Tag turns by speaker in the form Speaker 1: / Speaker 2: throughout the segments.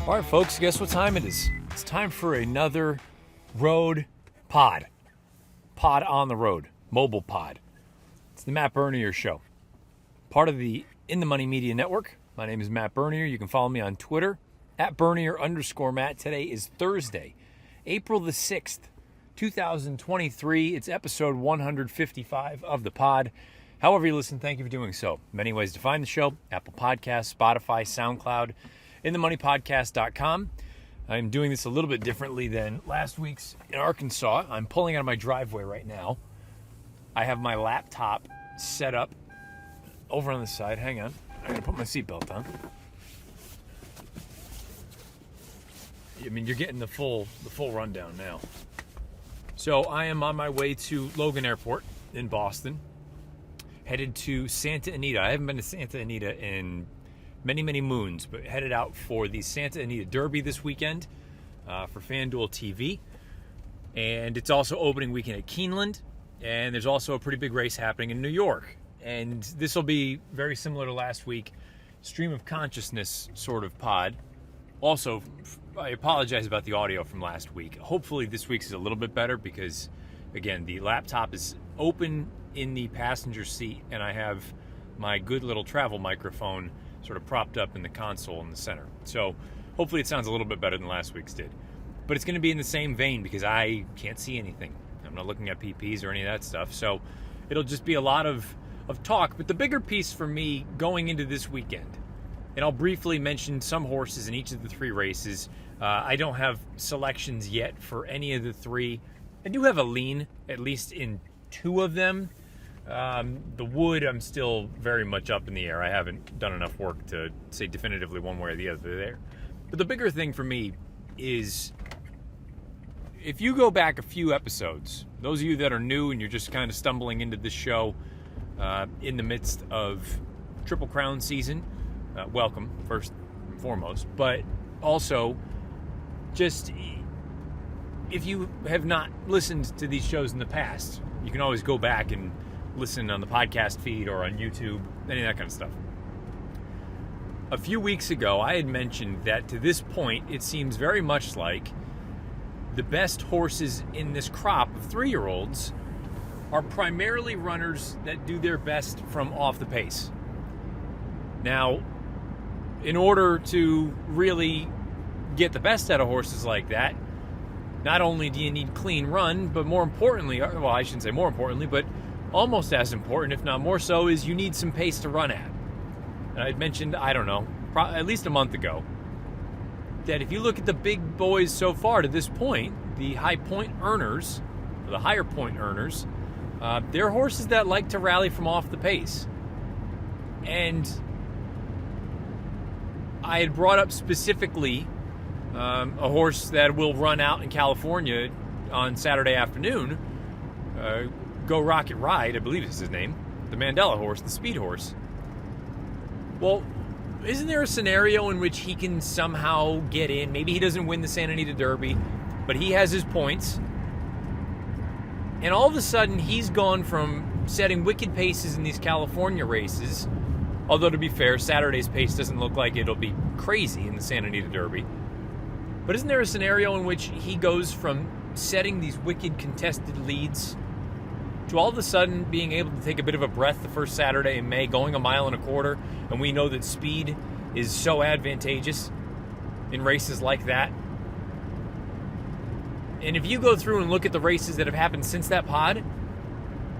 Speaker 1: All right, folks, guess what time it is? It's time for another road pod. Pod on the road, mobile pod. It's the Matt Bernier Show, part of the In the Money Media Network. My name is Matt Bernier. You can follow me on Twitter, @Bernier_Matt. Today is Thursday, April the 6th, 2023. It's episode 155 of the pod. However you listen, thank you for doing so. Many ways to find the show: Apple Podcasts, Spotify, SoundCloud, inthemoneypodcast.com. I'm doing this a little bit differently than last week's in Arkansas. I'm pulling out of my driveway right now. I have my laptop set up over on the side. Hang on. I'm going to put my seatbelt on. I mean, you're getting the full rundown now. So I am on my way to Logan Airport in Boston, headed to Santa Anita. I haven't been to Santa Anita in many moons, but headed out for the Santa Anita Derby this weekend for FanDuel TV. And it's also opening weekend at Keeneland. And there's also a pretty big race happening in New York. And this will be very similar to last week, stream of consciousness sort of pod. Also, I apologize about the audio from last week. Hopefully this week's is a little bit better because, again, the laptop is open in the passenger seat and I have my good little travel microphone sort of propped up in the console in the center. So hopefully it sounds a little bit better than last week's did. But it's going to be in the same vein because I can't see anything. I'm not looking at PPs or any of that stuff. So it'll just be a lot of talk. But the bigger piece for me going into this weekend, and I'll briefly mention some horses in each of the three races. I don't have selections yet for any of the three. I do have a lean, at least in two of them. The Wood, I'm still very much up in the air. I haven't done enough work to say definitively one way or the other there. But the bigger thing for me is, if you go back a few episodes, those of you that are new and you're just kind of stumbling into this show in the midst of Triple Crown season, welcome, first and foremost. But also, just if you have not listened to these shows in the past, you can always go back and listen on the podcast feed or on YouTube, any of that kind of stuff. A few weeks ago, I had mentioned that to this point, it seems very much like the best horses in this crop of 3-year-olds are primarily runners that do their best from off the pace. Now, in order to really get the best out of horses like that, not only do you need clean run, but more importantly, well, I shouldn't say more importantly, but almost as important, if not more so, is you need some pace to run at. And I had mentioned, I don't know, at least a month ago, that if you look at the big boys so far to this point, the high point earners, or the higher point earners, they're horses that like to rally from off the pace. And I had brought up specifically a horse that will run out in California on Saturday afternoon, Go Rocket Ride, I believe is his name, the Mandela horse, the speed horse. Well, isn't there a scenario in which he can somehow get in? Maybe he doesn't win the Santa Anita Derby, but he has his points. And all of a sudden, he's gone from setting wicked paces in these California races, although to be fair, Saturday's pace doesn't look like it'll be crazy in the Santa Anita Derby. But isn't there a scenario in which he goes from setting these wicked contested leads to all of a sudden being able to take a bit of a breath the first Saturday in May, going 1.25 miles, and we know that speed is so advantageous in races like that? And if you go through and look at the races that have happened since that pod,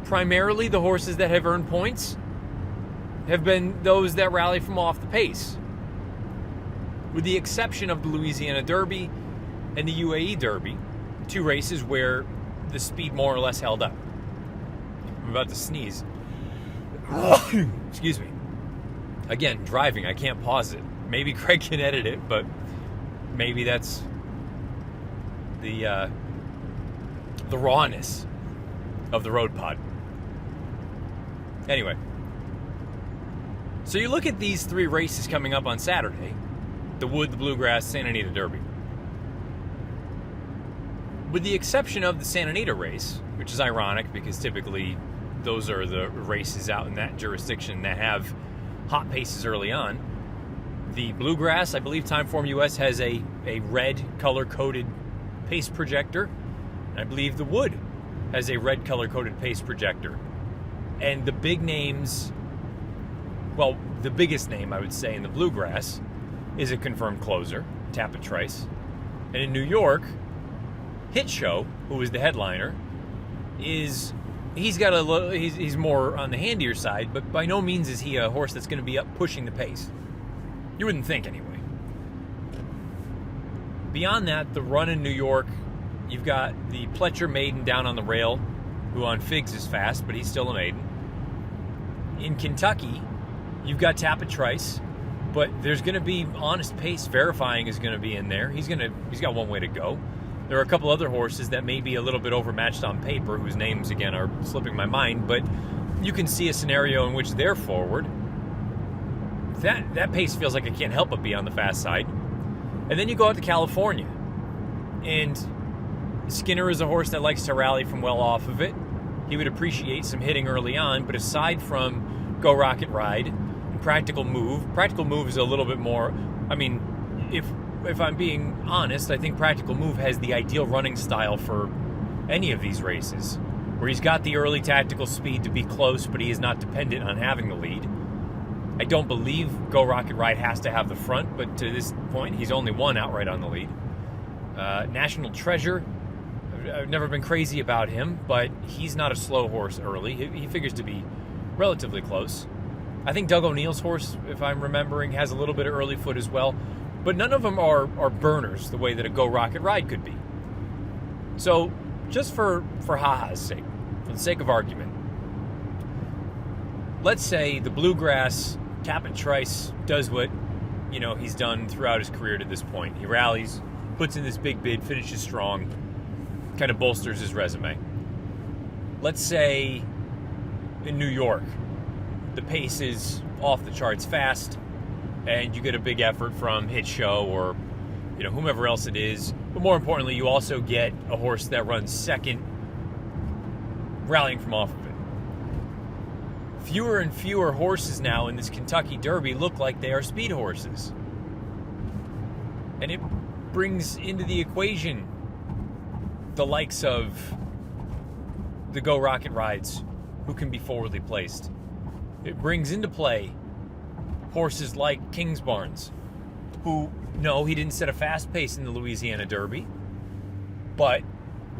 Speaker 1: primarily the horses that have earned points have been those that rally from off the pace, with the exception of the Louisiana Derby and the UAE Derby, two races where the speed more or less held up. I'm about to sneeze. Excuse me. Again, driving, I can't pause it. Maybe Craig can edit it, but maybe that's the rawness of the road pod. Anyway, so you look at these three races coming up on Saturday: the Wood, the Bluegrass, Santa Anita Derby. With the exception of the Santa Anita race, which is ironic because typically those are the races out in that jurisdiction that have hot paces early on, The Bluegrass, I believe Timeform US has a red color-coded pace projector. And I believe the Wood has a red color-coded pace projector. And the big names, well, the biggest name I would say in the Bluegrass is a confirmed closer, Tapit Trice. And in New York, Hit Show, who is the headliner, he's more on the handier side, but by no means is he a horse that's going to be up pushing the pace. You wouldn't think anyway. Beyond that, the run in New York, you've got the Pletcher maiden down on the rail, who on Figs is fast, but he's still a maiden. In Kentucky, you've got Tapit Trice, but there's going to be honest pace verifying is going to be in there. He's got one way to go. There are a couple other horses that may be a little bit overmatched on paper, whose names again are slipping my mind, but you can see a scenario in which they're forward. That pace feels like it can't help but be on the fast side. And then you go out to California, and Skinner is a horse that likes to rally from well off of it. He would appreciate some hitting early on, but aside from Go Rocket Ride and Practical Move is a little bit more, I mean, if I'm being honest, I think Practical Move has the ideal running style for any of these races, where he's got the early tactical speed to be close, but he is not dependent on having the lead. I don't believe Go Rocket Ride has to have the front, but to this point, he's only one outright on the lead. National Treasure, I've never been crazy about him, but he's not a slow horse early. He figures to be relatively close. I think Doug O'Neill's horse, if I'm remembering, has a little bit of early foot as well, but none of them are burners the way that a Go Rocket Ride could be. So, just for ha-ha's sake, for the sake of argument, let's say the Bluegrass, Tapit Trice does what he's done throughout his career to this point. He rallies, puts in this big bid, finishes strong, kind of bolsters his resume. Let's say in New York, the pace is off the charts fast, and you get a big effort from Hit Show or whomever else it is. But more importantly, you also get a horse that runs second, rallying from off of it. Fewer and fewer horses now in this Kentucky Derby look like they are speed horses. And it brings into the equation the likes of the Go Rocket Rides, who can be forwardly placed. It brings into play horses like Kingsbarns, who, no, he didn't set a fast pace in the Louisiana Derby, but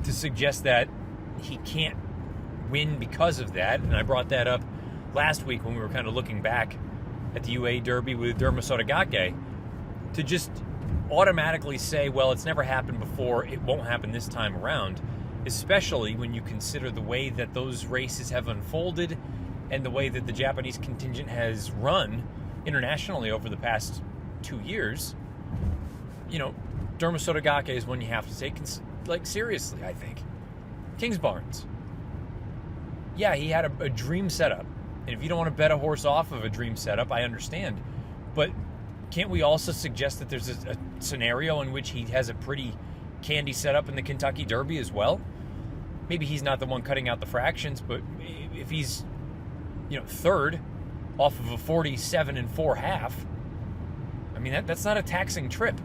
Speaker 1: to suggest that he can't win because of that, and I brought that up last week when we were kind of looking back at the UA Derby with Derma Sotogake, to just automatically say, well, it's never happened before, it won't happen this time around, especially when you consider the way that those races have unfolded and the way that the Japanese contingent has run internationally over the past 2 years. Derma Sotogake is one you have to take seriously, I think. Kingsbarns. Yeah, he had a dream setup. And if you don't want to bet a horse off of a dream setup, I understand. But can't we also suggest that there's a scenario in which he has a pretty candy setup in the Kentucky Derby as well? Maybe he's not the one cutting out the fractions, but if he's, third off of a 47-4 half, I mean, that's not a taxing trip.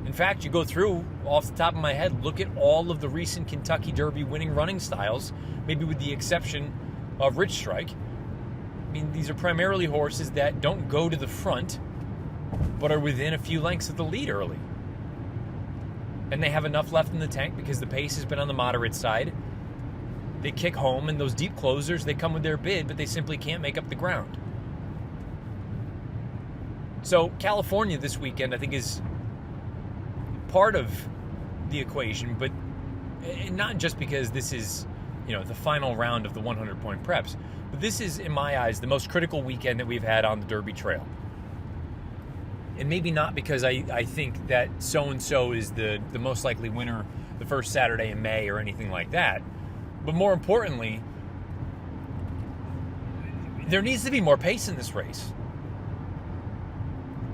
Speaker 1: In fact, you go through, off the top of my head, look at all of the recent Kentucky Derby winning running styles, maybe with the exception of Rich Strike. I mean, these are primarily horses that don't go to the front, but are within a few lengths of the lead early. And they have enough left in the tank because the pace has been on the moderate side. They kick home, and those deep closers, they come with their bid, but they simply can't make up the ground. So California this weekend, I think, is part of the equation, but not just because this is, the final round of the 100-point preps, but this is, in my eyes, the most critical weekend that we've had on the Derby Trail. And maybe not because I think that so-and-so is the most likely winner the first Saturday in May or anything like that, but more importantly, there needs to be more pace in this race.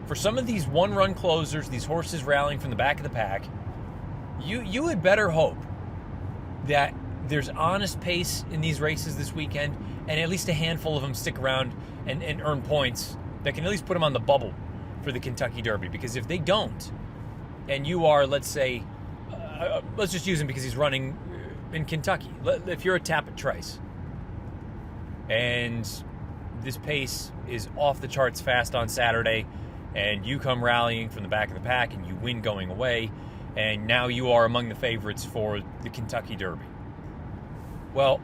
Speaker 1: For some of these one-run closers, these horses rallying from the back of the pack, you had better hope that there's honest pace in these races this weekend, and at least a handful of them stick around and earn points that can at least put him on the bubble for the Kentucky Derby. Because if they don't, and you are, let's say, let's just use him because he's running in Kentucky. If you're a Tapit Trice, and this pace is off the charts fast on Saturday, and you come rallying from the back of the pack and you win going away, and now you are among the favorites for the Kentucky Derby. Well,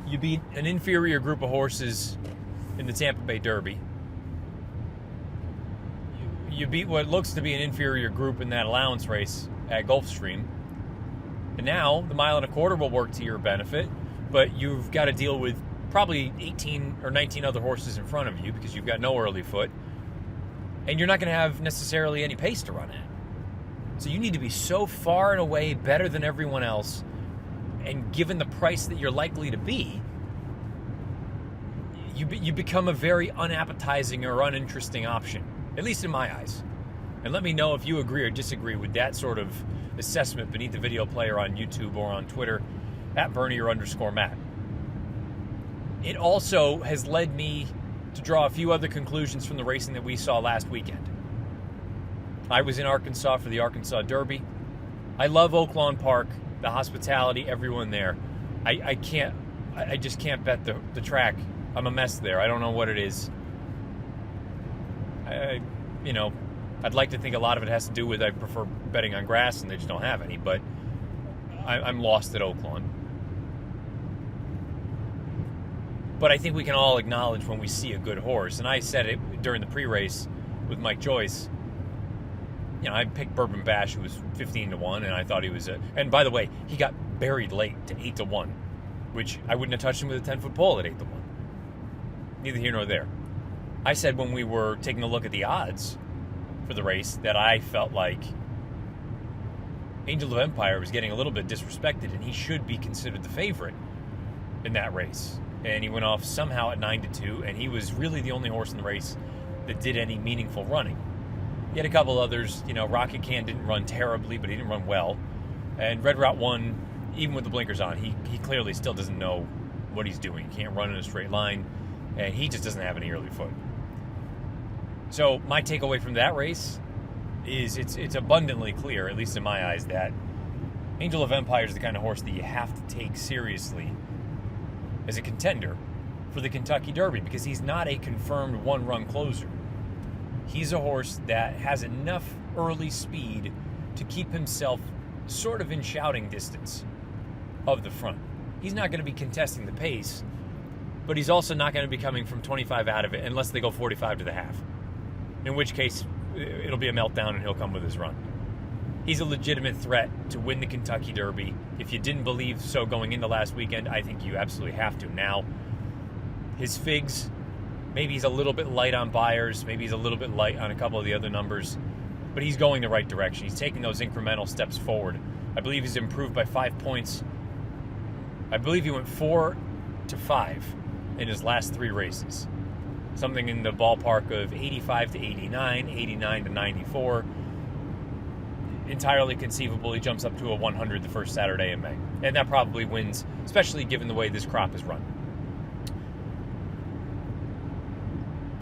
Speaker 1: you beat an inferior group of horses in the Tampa Bay Derby. You beat what looks to be an inferior group in that allowance race at Gulfstream. And now the mile and a quarter will work to your benefit, but you've got to deal with probably 18 or 19 other horses in front of you because you've got no early foot. And you're not going to have necessarily any pace to run at. So you need to be so far and away better than everyone else. And given the price that you're likely to be, you become a very unappetizing or uninteresting option, at least in my eyes. And let me know if you agree or disagree with that sort of assessment beneath the video player on YouTube or on Twitter at Bernier_Matt. It also has led me to draw a few other conclusions from the racing that we saw last weekend. I was in Arkansas for the Arkansas Derby. I love Oaklawn Park, the hospitality, everyone there. I just can't bet the track. I'm a mess there. I don't know what it is. I'd like to think a lot of it has to do with I prefer betting on grass and they just don't have any, but I'm lost at Oaklawn. But I think we can all acknowledge when we see a good horse, and I said it during the pre-race with Mike Joyce. I picked Bourbon Bash, who was 15-1, and I thought he was and by the way, he got buried late to 8-1, which I wouldn't have touched him with a 10-foot pole at 8-1. Neither here nor there. I said when we were taking a look at the odds for the race that I felt like Angel of Empire was getting a little bit disrespected, and he should be considered the favorite in that race. And he went off somehow at 9-2, and he was really the only horse in the race that did any meaningful running. He had a couple others. Rocket Can didn't run terribly, but he didn't run well. And Red Route 1, even with the blinkers on, he clearly still doesn't know what he's doing. He can't run in a straight line, and he just doesn't have any early foot. So my takeaway from that race is it's abundantly clear, at least in my eyes, that Angel of Empire is the kind of horse that you have to take seriously as a contender for the Kentucky Derby, because he's not a confirmed one-run closer. He's a horse that has enough early speed to keep himself sort of in shouting distance of the front. He's not going to be contesting the pace, but he's also not going to be coming from 25 out of it unless they go 45 to the half, in which case it'll be a meltdown and he'll come with his run. He's a legitimate threat to win the Kentucky Derby. If you didn't believe so going into last weekend, I think you absolutely have to now. His figs, maybe he's a little bit light on buyers, maybe he's a little bit light on a couple of the other numbers, but he's going the right direction. He's taking those incremental steps forward. I believe he's improved by 5 points. I believe he went 4 to 5 in his last 3 races. Something in the ballpark of 85 to 89, 89 to 94. Entirely conceivable he jumps up to a 100 the first Saturday in May. And that probably wins, especially given the way this crop is run.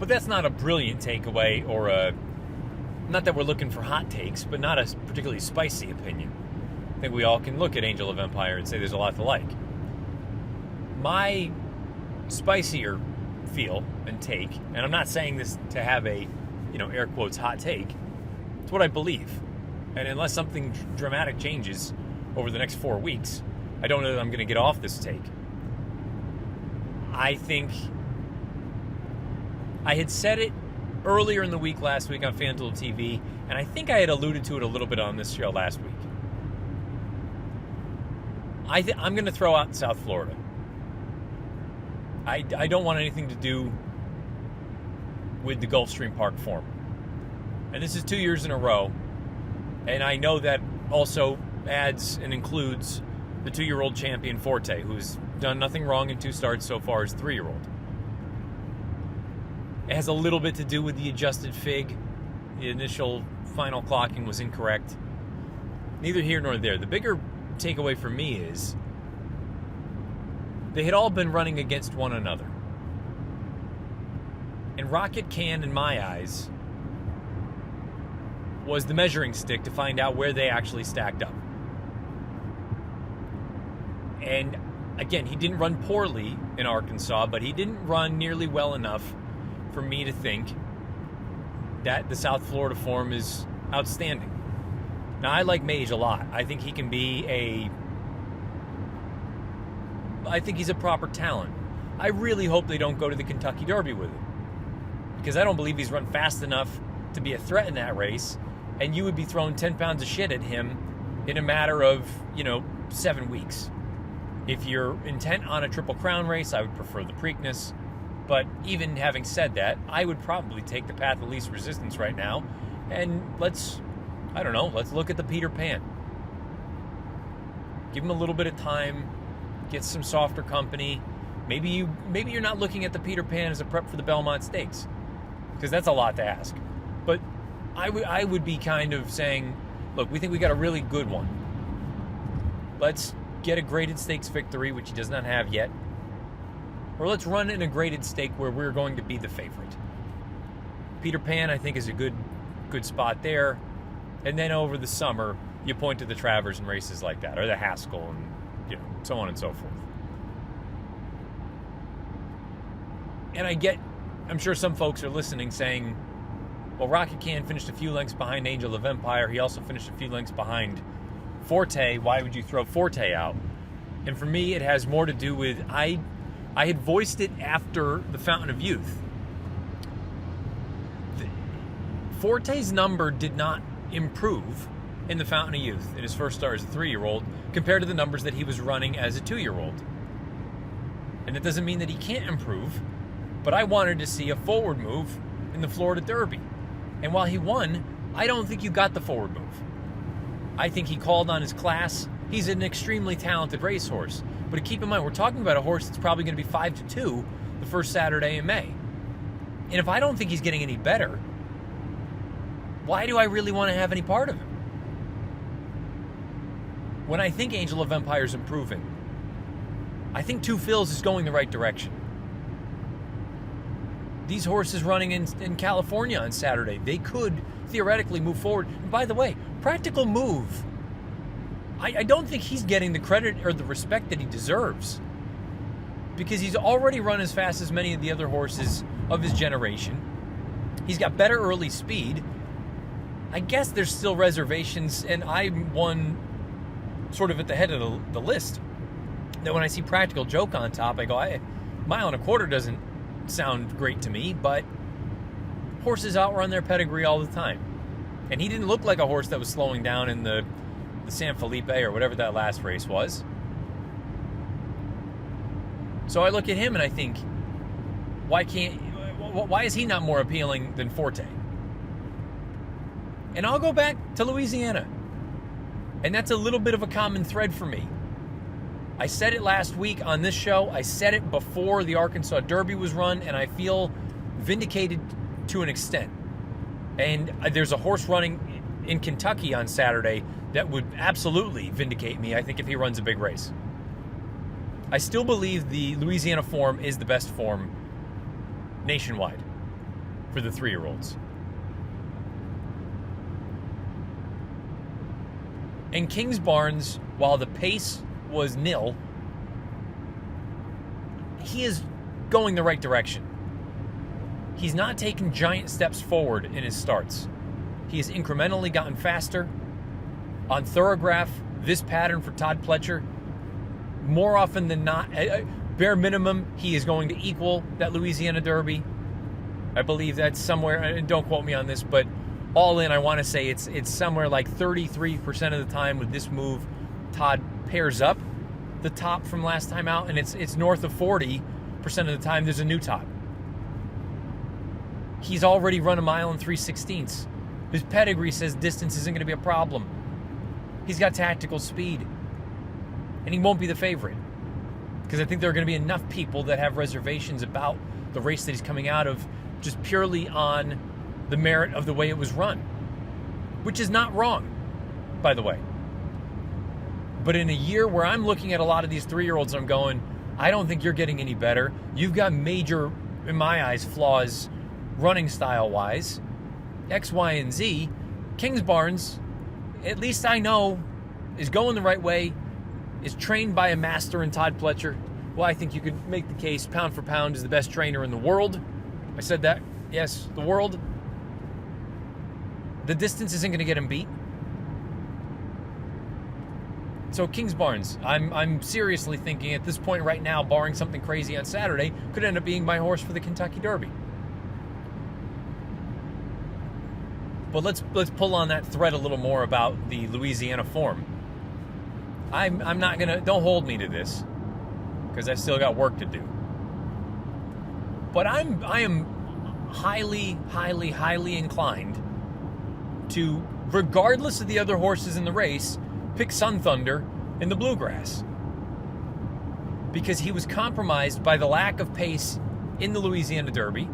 Speaker 1: But that's not a brilliant takeaway or not that we're looking for hot takes, but not a particularly spicy opinion. I think we all can look at Angel of Empire and say there's a lot to like. My spicier feel and take, and I'm not saying this to have a, air quotes, hot take. It's what I believe. And unless something dramatic changes over the next 4 weeks, I don't know that I'm going to get off this take. I think I had said it earlier in the week last week on FanDuel TV, and I think I had alluded to it a little bit on this show last week. I'm going to throw out South Florida. I don't want anything to do with the Gulfstream Park form. And this is 2 years in a row. And I know that also adds and includes the 2-year-old champion Forte, who's done nothing wrong in 2 starts so far as 3-year-old. It has a little bit to do with the adjusted fig. The initial final clocking was incorrect. Neither here nor there. The bigger takeaway for me is they had all been running against one another. And Rocket Can, in my eyes, was the measuring stick to find out where they actually stacked up. And again, he didn't run poorly in Arkansas, but he didn't run nearly well enough for me to think that the South Florida form is outstanding. Now, I like Mage a lot. I think he can be I think he's a proper talent. I really hope they don't go to the Kentucky Derby with him, because I don't believe he's run fast enough to be a threat in that race, and you would be throwing 10 pounds of shit at him in a matter of, 7 weeks. If you're intent on a Triple Crown race, I would prefer the Preakness. But even having said that, I would probably take the path of least resistance right now. And let's look at the Peter Pan. Give him a little bit of time, get some softer company. Maybe you're not looking at the Peter Pan as a prep for the Belmont Stakes, because that's a lot to ask. But I would be kind of saying, look, we think we got a really good one. Let's get a graded stakes victory, which he does not have yet. Or let's run in a graded stake where we're going to be the favorite. Peter Pan, I think, is a good spot there. And then over the summer, you point to the Travers and races like that, or the Haskell, and so on and so forth. And I'm sure some folks are listening saying, well, Rocket Can finished a few lengths behind Angel of Empire. He also finished a few lengths behind Forte. Why would you throw Forte out? And for me, it has more to do with, I had voiced it after the Fountain of Youth. Forte's number did not improve in the Fountain of Youth in his first start as a 3-year-old compared to the numbers that he was running as a 2-year-old. And it doesn't mean that he can't improve, but I wanted to see a forward move in the Florida Derby. And while he won, I don't think you got the forward move. I think he called on his class. He's an extremely talented racehorse. But keep in mind, we're talking about a horse that's probably going to be 5-2 the first Saturday in May. And if I don't think he's getting any better, why do I really want to have any part of him? When I think Angel of Empire is improving, I think Two Phils is going the right direction. These horses running in California on Saturday, they could theoretically move forward. And by the way, Practical Move, I don't think he's getting the credit or the respect that he deserves, because he's already run as fast as many of the other horses of his generation. He's got better early speed. I guess there's still reservations, and I'm one sort of at the head of the list, that when I see Practical Joke on top, I go, mile and a quarter doesn't sound great to me, but horses outrun their pedigree all the time. And he didn't look like a horse that was slowing down in the San Felipe or whatever that last race was. So I look at him and I think, why is he not more appealing than Forte? And I'll go back to Louisiana. And that's a little bit of a common thread for me. I said it last week on this show. I said it before the Arkansas Derby was run, and I feel vindicated to an extent. And there's a horse running in Kentucky on Saturday that would absolutely vindicate me, I think, if he runs a big race. I still believe the Louisiana form is the best form nationwide for the 3-year-olds. And Kings Barnes, while the pace was nil, he is going the right direction. He's not taken giant steps forward in his starts. He has incrementally gotten faster. On Thoroughgraph, this pattern for Todd Pletcher, more often than not, bare minimum, he is going to equal that Louisiana Derby. I believe that's somewhere, and don't quote me on this, but all in, I want to say it's somewhere like 33% of the time with this move, Todd pairs up the top from last time out, and it's north of 40% of the time there's a new top. He's already run 1 mile and 3/16. His pedigree says distance isn't going to be a problem. He's got tactical speed, and he won't be the favorite, because I think there are going to be enough people that have reservations about the race that he's coming out of just purely on the merit of the way it was run, which is not wrong, by the way. But in a year where I'm looking at a lot of these 3-year-olds, I'm going, I don't think you're getting any better. You've got major, in my eyes, flaws running style-wise, X, Y, and Z, Kingsbarns, at least I know, is going the right way, is trained by a master in Todd Pletcher. Well, I think you could make the case pound for pound is the best trainer in the world. I said that. Yes, the world. The distance isn't going to get him beat. So Kingsbarns, I'm seriously thinking at this point right now, barring something crazy on Saturday, could end up being my horse for the Kentucky Derby. But let's pull on that thread a little more about the Louisiana form. I'm not gonna, don't hold me to this, because I've still got work to do. But I am highly inclined to, regardless of the other horses in the race, pick Sun Thunder in the Bluegrass. Because he was compromised by the lack of pace in the Louisiana Derby.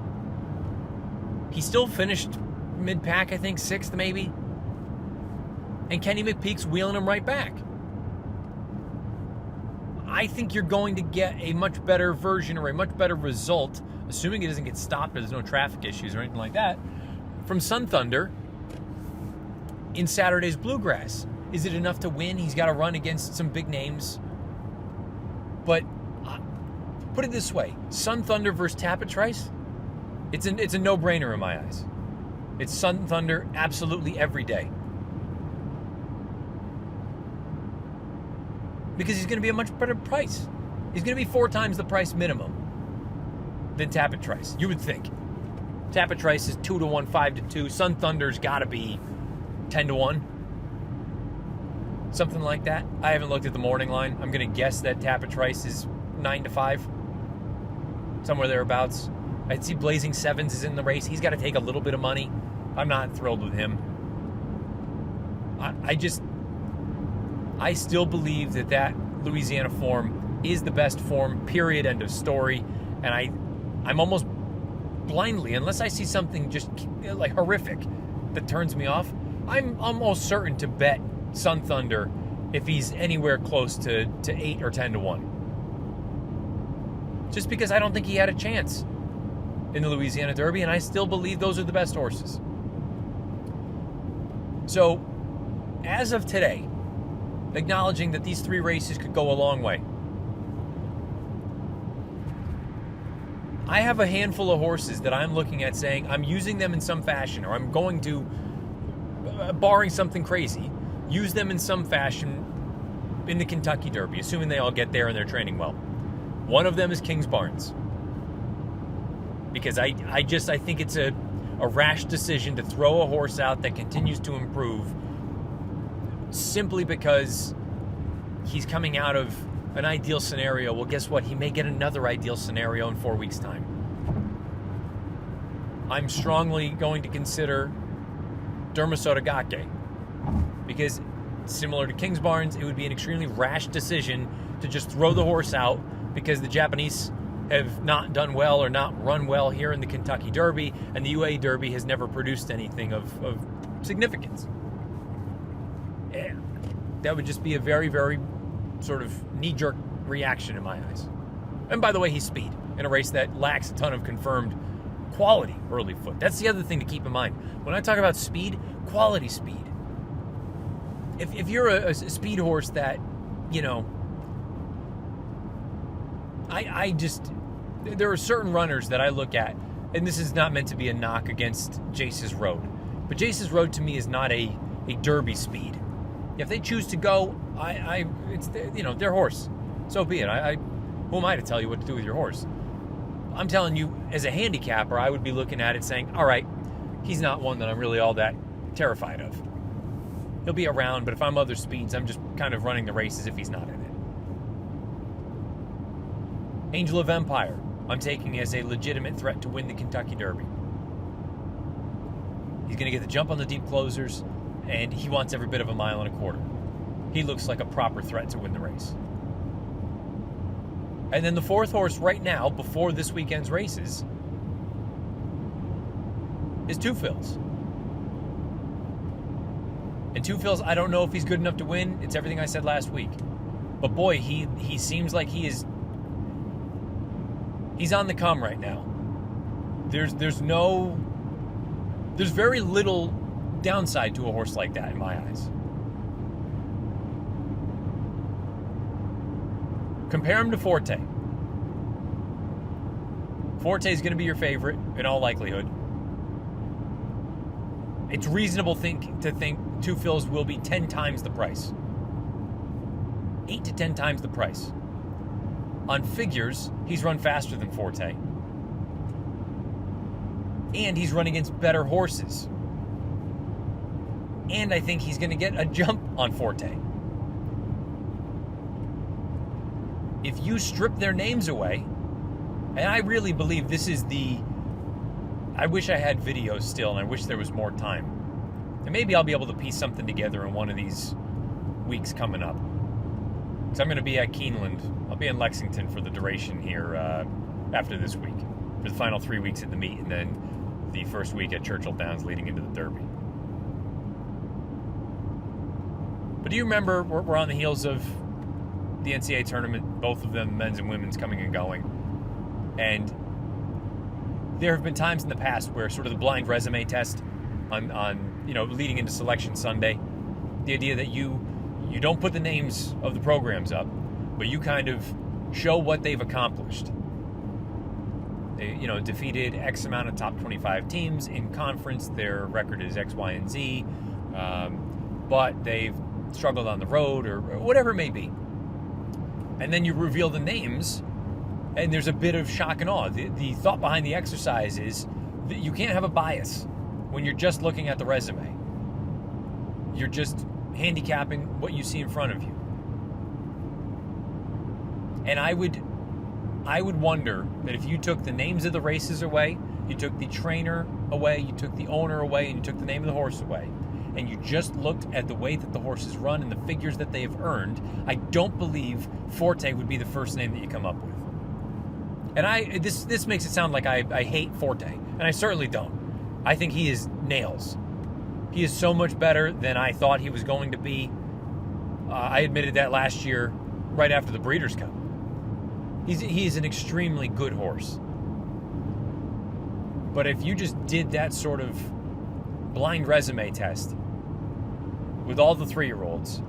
Speaker 1: He still finished mid-pack, I think, 6th maybe. And Kenny McPeek's wheeling him right back. I think you're going to get a much better version or a much better result, assuming it doesn't get stopped or there's no traffic issues or anything like that, from Sun Thunder in Saturday's Bluegrass. Is it enough to win? He's got to run against some big names. But put it this way, Sun Thunder versus Tapit Trice, it's a no-brainer in my eyes. It's Sun Thunder absolutely every day. Because he's going to be a much better price. He's going to be 4 times the price minimum than Tapit Trice, you would think. Tapit Trice is 2-1, 5-2. Sun Thunder's got to be 10-1. Something like that. I haven't looked at the morning line. I'm going to guess that Tapit Trice is 9-5. Somewhere thereabouts. I see Blazing Sevens is in the race. He's got to take a little bit of money. I'm not thrilled with him. I still believe that Louisiana form is the best form, period, end of story. And I'm almost blindly, unless I see something just like horrific that turns me off, I'm almost certain to bet Sun Thunder if he's anywhere close to 8 or 10-1. Just because I don't think he had a chance in the Louisiana Derby, and I still believe those are the best horses. So, as of today, acknowledging that these 3 races could go a long way, I have a handful of horses that I'm looking at saying I'm using them in some fashion, or I'm going to, barring something crazy, use them in some fashion in the Kentucky Derby, assuming they all get there and they're training well. One of them is Kingsbarns. Because I think it's a rash decision to throw a horse out that continues to improve simply because he's coming out of an ideal scenario. Well, guess what? He may get another ideal scenario in 4 weeks' time. I'm strongly going to consider Dermasotogake because, similar to Kingsbarns, it would be an extremely rash decision to just throw the horse out because the Japanese have not done well or not run well here in the Kentucky Derby, and the UA Derby has never produced anything of significance. That would just be a very, very sort of knee-jerk reaction in my eyes. And by the way, he's speed in a race that lacks a ton of confirmed quality early foot. That's the other thing to keep in mind. When I talk about speed, quality speed. If you're a speed horse that, you know, there are certain runners that I look at, and this is not meant to be a knock against Jace's Road, but Jace's Road to me is not a derby speed. If they choose to go, it's, you know, their horse. So be it. Who am I to tell you what to do with your horse? I'm telling you, as a handicapper, I would be looking at it saying, all right, he's not one that I'm really all that terrified of. He'll be around, but if I'm other speeds, I'm just kind of running the race as if he's not in it. Angel of Empire, I'm taking as a legitimate threat to win the Kentucky Derby. He's going to get the jump on the deep closers, and he wants every bit of a mile and a quarter. He looks like a proper threat to win the race. And then the 4th horse right now, before this weekend's races, is Two Fills. And Two Fills, I don't know if he's good enough to win. It's everything I said last week. But boy, he seems like he's on the come right now. There's very little downside to a horse like that in my eyes. Compare him to Forte. Forte is going to be your favorite in all likelihood. It's reasonable to think Two Phils will be 10 times the price. 8 to 10 times the price. On figures, he's run faster than Forte. And he's run against better horses. And I think he's going to get a jump on Forte. If you strip their names away, and I really believe this is I wish I had videos still, and I wish there was more time. And maybe I'll be able to piece something together in one of these weeks coming up. Because I'm going to be at Keeneland. I'll be in Lexington for the duration here after this week. For the final 3 weeks at the meet, and then the first week at Churchill Downs leading into the Derby. But do you remember, we're on the heels of the NCAA tournament, both of them, men's and women's, coming and going. And there have been times in the past where sort of the blind resume test on leading into Selection Sunday, the idea that you don't put the names of the programs up, but you kind of show what they've accomplished. They, defeated X amount of top 25 teams in conference. Their record is X, Y, and Z, but they've struggled on the road or whatever it may be. And then you reveal the names, and there's a bit of shock and awe. The thought behind the exercise is that you can't have a bias when you're just looking at the resume. You're just handicapping what you see in front of you. And I would wonder that if you took the names of the races away, you took the trainer away, you took the owner away, and you took the name of the horse away, and you just looked at the way that the horses run and the figures that they have earned, I don't believe Forte would be the first name that you come up with. And this makes it sound like I hate Forte, and I certainly don't. I think he is nails. He is so much better than I thought he was going to be. I admitted that last year, right after the Breeders' Cup. He's an extremely good horse. But if you just did that sort of blind resume test with all the 3-year-olds,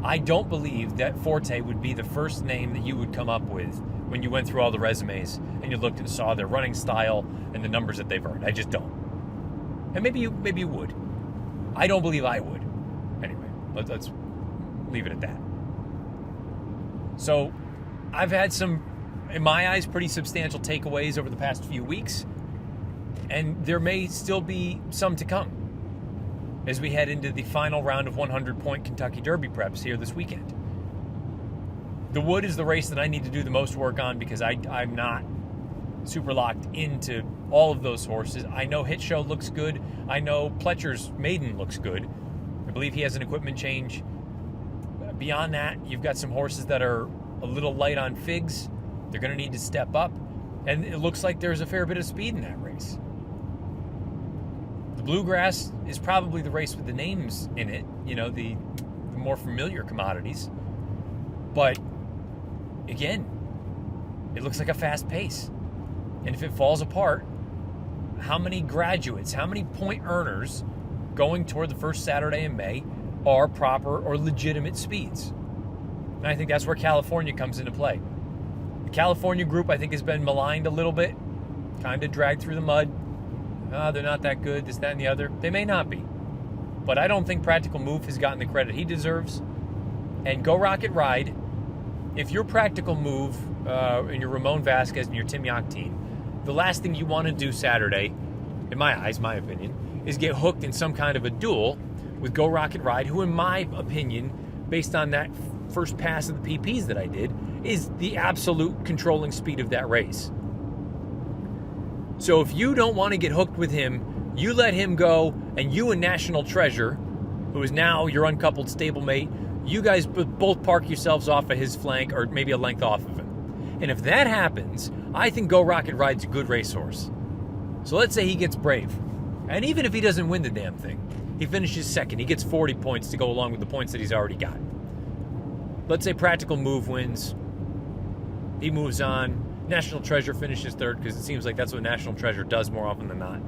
Speaker 1: I don't believe that Forte would be the first name that you would come up with when you went through all the resumes and you looked and saw their running style and the numbers that they've earned. I just don't. And maybe you would. I don't believe I would. Anyway, let's leave it at that. So I've had some, in my eyes, pretty substantial takeaways over the past few weeks, and there may still be some to come as we head into the final round of 100-point Kentucky Derby preps here this weekend. The Wood is the race that I need to do the most work on because I'm not super locked into all of those horses. I know Hit Show looks good. I know Pletcher's Maiden looks good. I believe he has an equipment change. Beyond that, you've got some horses that are a little light on figs. They're going to need to step up. And it looks like there's a fair bit of speed in that race. The Bluegrass is probably the race with the names in it, the more familiar commodities. But, again, it looks like a fast pace. And if it falls apart, how many graduates, how many point earners going toward the first Saturday in May are proper or legitimate speeds? And I think that's where California comes into play. The California group, I think, has been maligned a little bit, kind of dragged through the mud. They're not that good, this, that, and the other. They may not be. But I don't think Practical Move has gotten the credit he deserves. And Go Rocket Ride, if you're Practical Move and you're Ramon Vasquez and you're Tim Yakteen, the last thing you want to do Saturday, in my eyes, my opinion, is get hooked in some kind of a duel with Go Rocket Ride, who in my opinion, based on that first pass of the PPs that I did, is the absolute controlling speed of that race. So if you don't want to get hooked with him, you let him go, and you and National Treasure, who is now your uncoupled stablemate, you guys both park yourselves off of his flank or maybe a length off of him. And if that happens, I think Go Rocket Ride's a good racehorse. So let's say he gets Brave. And even if he doesn't win the damn thing, he finishes second. He gets 40 points to go along with the points that he's already got. Let's say Practical Move wins. He moves on. National Treasure finishes third because it seems like that's what National Treasure does more often than not.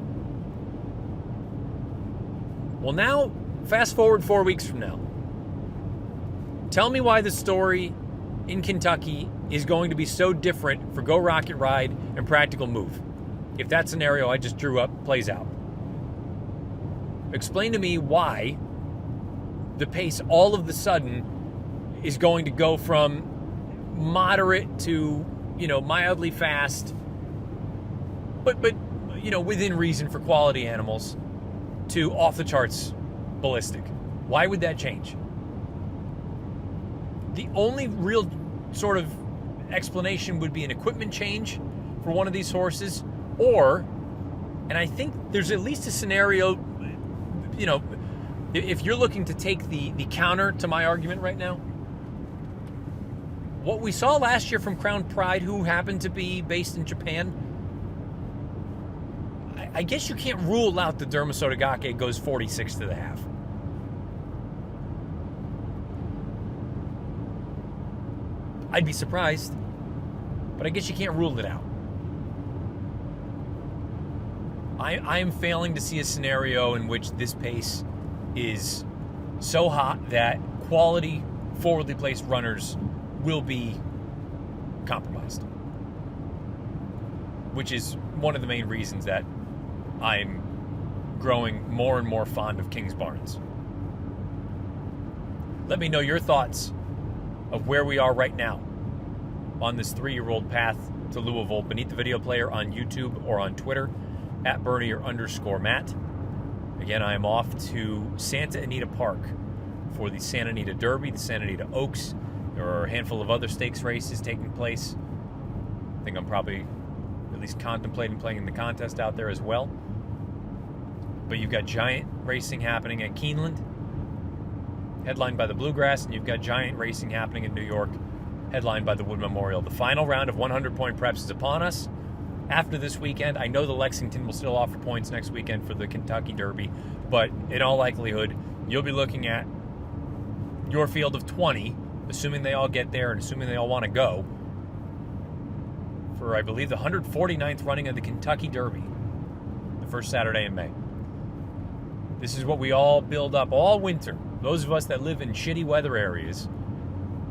Speaker 1: Well, now, fast forward 4 weeks from now. Tell me why the story in Kentucky is going to be so different for Go Rocket Ride and Practical Move, if that scenario I just drew up plays out. Explain to me why the pace all of a sudden is going to go from moderate to, mildly fast, but within reason for quality animals, to off the charts ballistic. Why would that change? The only real sort of explanation would be an equipment change for one of these horses, and I think there's at least a scenario, if you're looking to take the counter to my argument right now, what we saw last year from Crown Pride, who happened to be based in Japan, I guess you can't rule out that Derma Sotogake goes 46 to the half. I'd be surprised, but I guess you can't rule it out. I am failing to see a scenario in which this pace is so hot that quality forwardly placed runners will be compromised, which is one of the main reasons that I'm growing more and more fond of King's Barnes. Let me know your thoughts of where we are right now on this 3-year-old path to Louisville beneath the video player on YouTube or on Twitter at Bernier_Matt. Again, I am off to Santa Anita Park for the Santa Anita Derby, the Santa Anita Oaks. There are a handful of other stakes races taking place. I think I'm probably at least contemplating playing in the contest out there as well. But you've got giant racing happening at Keeneland, headlined by the Bluegrass, and you've got giant racing happening in New York, headlined by the Wood Memorial. The final round of 100-point preps is upon us. After this weekend, I know the Lexington will still offer points next weekend for the Kentucky Derby, but in all likelihood, you'll be looking at your field of 20, assuming they all get there and assuming they all want to go, for, I believe, the 149th running of the Kentucky Derby, the first Saturday in May. This is what we all build up all winter. Those of us that live in shitty weather areas,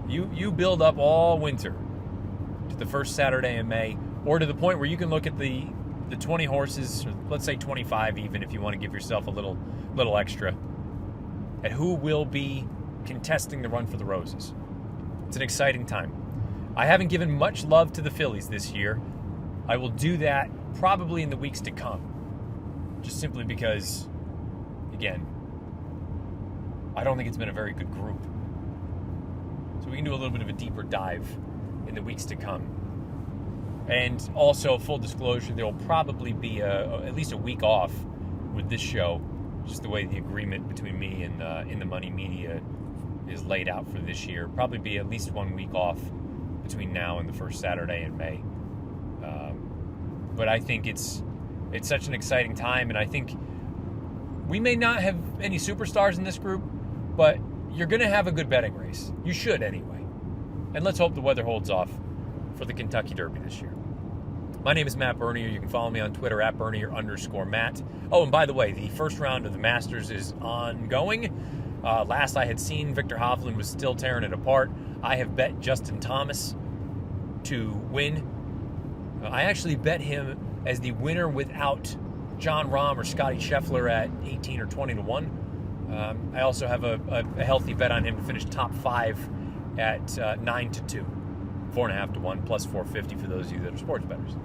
Speaker 1: you build up all winter to the first Saturday in May, or to the point where you can look at the 20 horses, or let's say 25 even, if you want to give yourself a little extra, at who will be contesting the Run for the Roses. It's an exciting time. I haven't given much love to the fillies this year. I will do that probably in the weeks to come, just simply because, again, I don't think it's been a very good group. So we can do a little bit of a deeper dive in the weeks to come. And also, full disclosure, there will probably be at least a week off with this show, just the way the agreement between me and In the Money Media is laid out for this year. Probably be at least 1 week off between now and the first Saturday in May. But I think it's such an exciting time, and I think we may not have any superstars in this group, but you're going to have a good betting race. You should anyway. And let's hope the weather holds off for the Kentucky Derby this year. My name is Matt Bernier. You can follow me on Twitter at Bernier_Matt. Oh, and by the way, the first round of the Masters is ongoing. Last I had seen, Victor Hovland was still tearing it apart. I have bet Justin Thomas to win. I actually bet him as the winner without John Rahm or Scotty Scheffler at 18 or 20 to 1. I also have a healthy bet on him to finish top 5 at 9 to 2. 4.5 to 1 plus 450 for those of you that are sports bettors.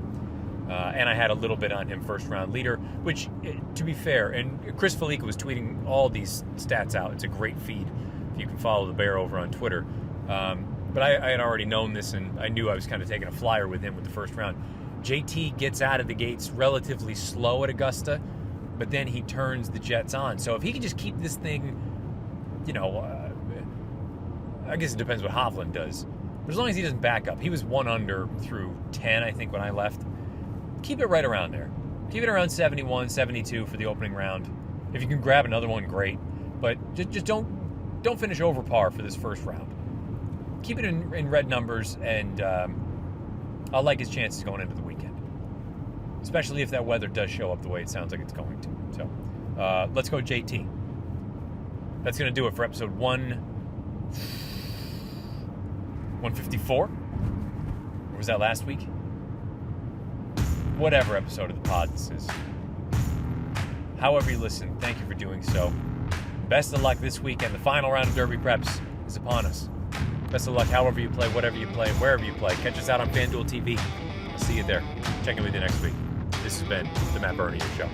Speaker 1: And I had a little bit on him first round leader, which, to be fair, and Chris Felica was tweeting all these stats out. It's a great feed. You can follow the bear over on Twitter. But I had already known this, and I knew I was kind of taking a flyer with him with the first round. JT gets out of the gates relatively slow at Augusta, but then he turns the jets on. So if he can just keep this thing, I guess it depends what Hovland does. But as long as he doesn't back up, he was 1 under through 10, I think, when I left. Keep it right around there. Keep it around 71, 72 for the opening round. If you can grab another one, great. But just don't finish over par for this first round. Keep it in red numbers, and I'll like his chances going into the weekend, especially if that weather does show up the way it sounds like it's going to. So let's go JT. That's going to do it for episode 154. Or was that last week? Whatever episode of the pod this is. However you listen, thank you for doing so. Best of luck this weekend. The final round of Derby Preps is upon us. Best of luck however you play, whatever you play, wherever you play. Catch us out on FanDuel TV. I'll see you there. Check in with you next week. This has been the Matt Bernier Show.